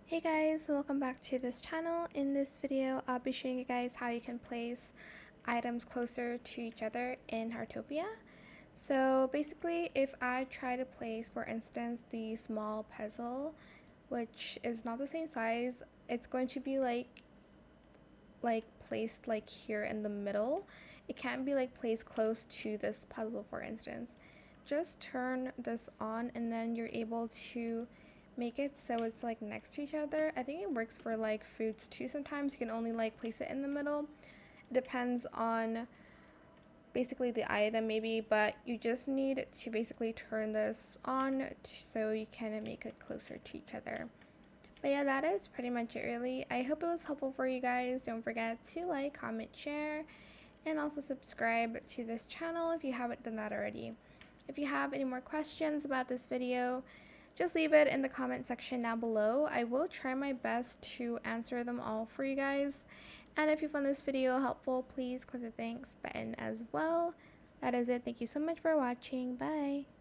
Hey guys, welcome back to this channel. In this video, I'll be showing you guys how you can place items closer to each other in Heartopia. So basically, if I try to place, for instance, the small puzzle, which is not the same size, it's going to be like placed like here in the middle. It can't be like placed close to this puzzle, for instance. Just turn this on and then you're able to make it so it's like next to each other. I think it works for like fruits too. Sometimes you can only like place it in the middle. It depends on basically the item maybe, but you just need to basically turn this on so you can make it closer to each other. But yeah, that is pretty much it really. I hope it was helpful for you guys. Don't forget to like, comment, share, and also subscribe to this channel if you haven't done that already. If you have any more questions about this video, just leave it in the comment section down below. I will try my best to answer them all for you guys. And if you found this video helpful, please click the thanks button as well. That is it. Thank you so much for watching. Bye.